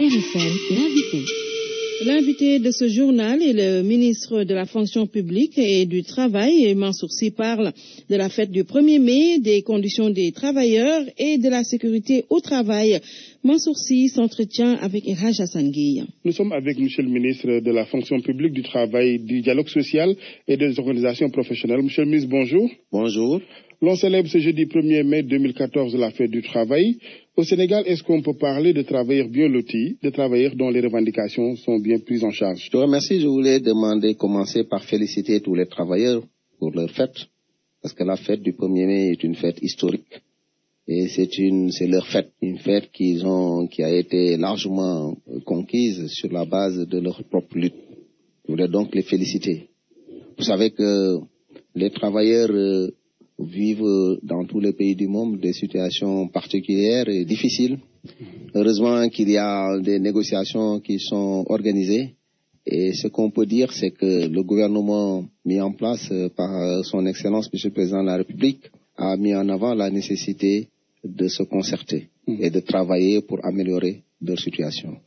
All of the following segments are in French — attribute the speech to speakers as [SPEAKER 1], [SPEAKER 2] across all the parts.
[SPEAKER 1] RFM, l'invité.
[SPEAKER 2] L'invité de ce journal est le ministre de la fonction publique et du travail. Mansour Sy parle de la fête du 1er mai, des conditions des travailleurs et de la sécurité au travail. Mansour Sy s'entretient avec Elhadj Assane Gueye.
[SPEAKER 3] Nous sommes avec monsieur le ministre de la fonction publique, du travail, du dialogue social et des organisations professionnelles. Monsieur le ministre, bonjour.
[SPEAKER 4] Bonjour.
[SPEAKER 3] L'on célèbre ce jeudi 1er mai 2014 la fête du travail. Au Sénégal, est-ce qu'on peut parler de travailleurs bien lotis, de travailleurs dont les revendications sont bien prises en charge?
[SPEAKER 4] Je te remercie. Je voulais commencer par féliciter tous les travailleurs pour leur fête, parce que la fête du 1er mai est une fête historique. Et c'est leur fête, une fête qui a été largement conquise sur la base de leur propre lutte. Je voulais donc les féliciter. Vous savez que les travailleurs vivent dans tous les pays du monde des situations particulières et difficiles. Heureusement qu'il y a des négociations qui sont organisées. Et ce qu'on peut dire, c'est que le gouvernement mis en place par son Excellence, M. le Président de la République, a mis en avant la nécessité de se concerter et de travailler pour améliorer leur situation.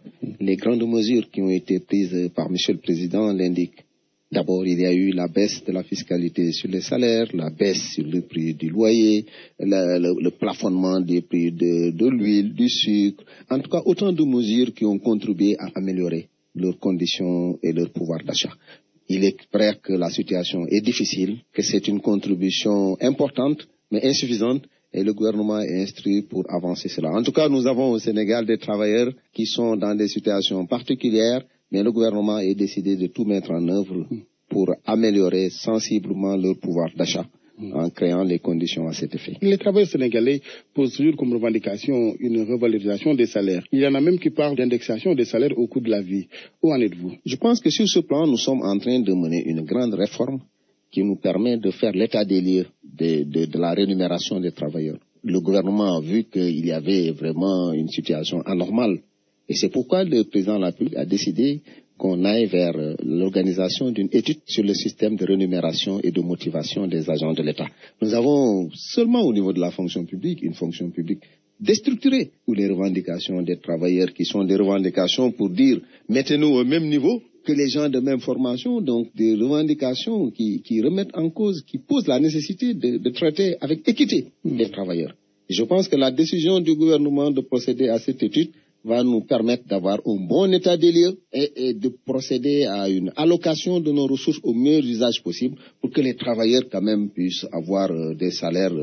[SPEAKER 4] Les grandes mesures qui ont été prises par M. le Président l'indiquent. D'abord, il y a eu la baisse de la fiscalité sur les salaires, la baisse sur le prix du loyer, le plafonnement des prix de l'huile, du sucre. En tout cas, autant de mesures qui ont contribué à améliorer leurs conditions et leur pouvoir d'achat. Il est vrai que la situation est difficile, que c'est une contribution importante, mais insuffisante, et le gouvernement est instruit pour avancer cela. En tout cas, nous avons au Sénégal des travailleurs qui sont dans des situations particulières, mais le gouvernement est décidé de tout mettre en œuvre pour améliorer sensiblement leur pouvoir d'achat en créant les conditions à cet effet.
[SPEAKER 3] Les travailleurs sénégalais posent toujours comme revendication une revalorisation des salaires. Il y en a même qui parlent d'indexation des salaires au coût de la vie. Où en êtes-vous?
[SPEAKER 4] Je pense que sur ce plan, nous sommes en train de mener une grande réforme qui nous permet de faire l'état des lieux de la rémunération des travailleurs. Le gouvernement a vu qu'il y avait vraiment une situation anormale. Et c'est pourquoi le président de la République a décidé qu'on aille vers l'organisation d'une étude sur le système de rémunération et de motivation des agents de l'État. Nous avons seulement au niveau de la fonction publique, une fonction publique déstructurée, où les revendications des travailleurs qui sont des revendications pour dire mettez-nous au même niveau que les gens de même formation, donc des revendications qui remettent en cause, qui posent la nécessité de traiter avec équité les travailleurs. Et je pense que la décision du gouvernement de procéder à cette étude va nous permettre d'avoir un bon état des lieux et de procéder à une allocation de nos ressources au meilleur usage possible pour que les travailleurs quand même puissent avoir des salaires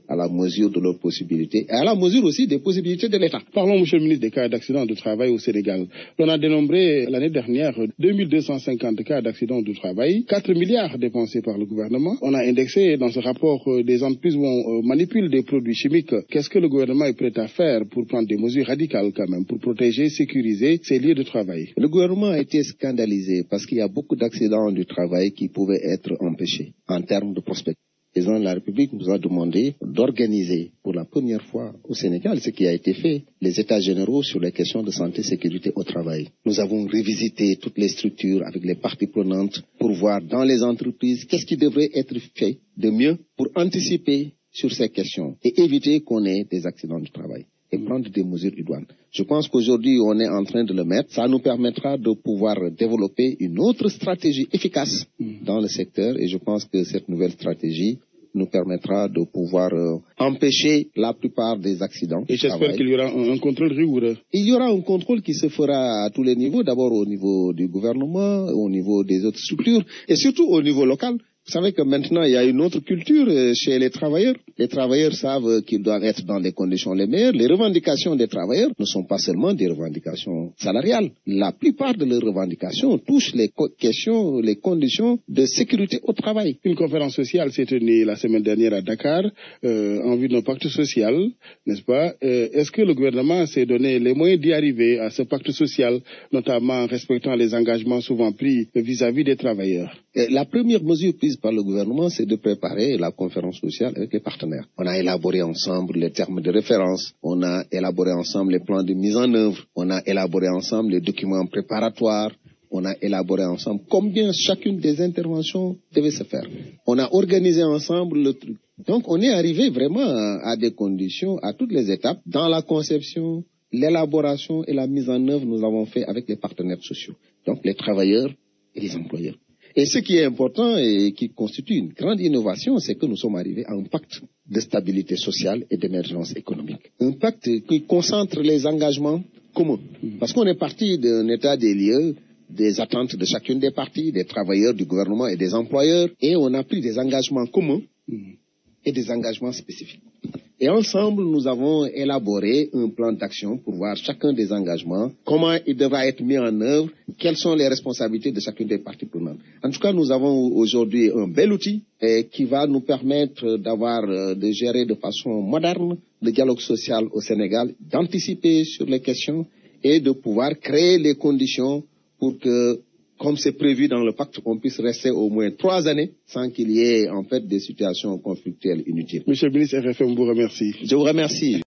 [SPEAKER 4] à la mesure de leurs possibilités et à la mesure aussi des possibilités de l'État.
[SPEAKER 3] Parlons, monsieur le ministre, des cas d'accidents de travail au Sénégal. On a dénombré l'année dernière 2250 cas d'accidents de travail, 4 milliards dépensés par le gouvernement. On a indexé dans ce rapport des entreprises où on manipule des produits chimiques. Qu'est-ce que le gouvernement est prêt à faire pour prendre des mesures radicales quand même, pour protéger, sécuriser ces lieux de travail?
[SPEAKER 4] Le gouvernement a été scandalisé parce qu'il y a beaucoup d'accidents du travail qui pouvaient être empêchés en termes de prospective. Le président de la République nous a demandé d'organiser pour la première fois au Sénégal, ce qui a été fait, les états généraux sur les questions de santé et sécurité au travail. Nous avons revisité toutes les structures avec les parties prenantes pour voir dans les entreprises qu'est-ce qui devrait être fait de mieux pour anticiper sur ces questions et éviter qu'on ait des accidents du travail et prendre des mesures idoines. Je pense qu'aujourd'hui, on est en train de le mettre. Ça nous permettra de pouvoir développer une autre stratégie efficace dans le secteur et je pense que cette nouvelle stratégie nous permettra de pouvoir empêcher la plupart des accidents.
[SPEAKER 3] Et j'espère qu'il y aura un contrôle rigoureux.
[SPEAKER 4] Il y aura un contrôle qui se fera à tous les niveaux, d'abord au niveau du gouvernement, au niveau des autres structures et surtout au niveau local. Vous savez que maintenant, il y a une autre culture chez les travailleurs. Les travailleurs savent qu'ils doivent être dans les conditions les meilleures. Les revendications des travailleurs ne sont pas seulement des revendications salariales. La plupart de leurs revendications touchent les questions, les conditions de sécurité au travail.
[SPEAKER 3] Une conférence sociale s'est tenue la semaine dernière à Dakar en vue d'un pacte social, n'est-ce pas? Est-ce que le gouvernement s'est donné les moyens d'y arriver à ce pacte social, notamment en respectant les engagements souvent pris vis-à-vis des travailleurs?
[SPEAKER 4] La première mesure prise par le gouvernement, c'est de préparer la conférence sociale avec les partenaires. On a élaboré ensemble les termes de référence, on a élaboré ensemble les plans de mise en œuvre, on a élaboré ensemble les documents préparatoires, on a élaboré ensemble combien chacune des interventions devait se faire. On a organisé ensemble le truc. Donc on est arrivé vraiment à des conditions, à toutes les étapes, dans la conception, l'élaboration et la mise en œuvre, nous avons fait avec les partenaires sociaux, donc les travailleurs et les employeurs. Et ce qui est important et qui constitue une grande innovation, c'est que nous sommes arrivés à un pacte de stabilité sociale et d'émergence économique. Un pacte qui concentre les engagements communs. Parce qu'on est parti d'un état des lieux, des attentes de chacune des parties, des travailleurs, du gouvernement et des employeurs, et on a pris des engagements communs et des engagements spécifiques. Et ensemble, nous avons élaboré un plan d'action pour voir chacun des engagements, comment il devra être mis en œuvre, quelles sont les responsabilités de chacune des parties prenantes. En tout cas, nous avons aujourd'hui un bel outil qui va nous permettre de gérer de façon moderne le dialogue social au Sénégal, d'anticiper sur les questions et de pouvoir créer les conditions pour que, comme c'est prévu dans le pacte, on puisse rester au moins 3 années sans qu'il y ait en fait des situations conflictuelles inutiles.
[SPEAKER 3] Monsieur le ministre, RFM vous remercie.
[SPEAKER 4] Je vous remercie.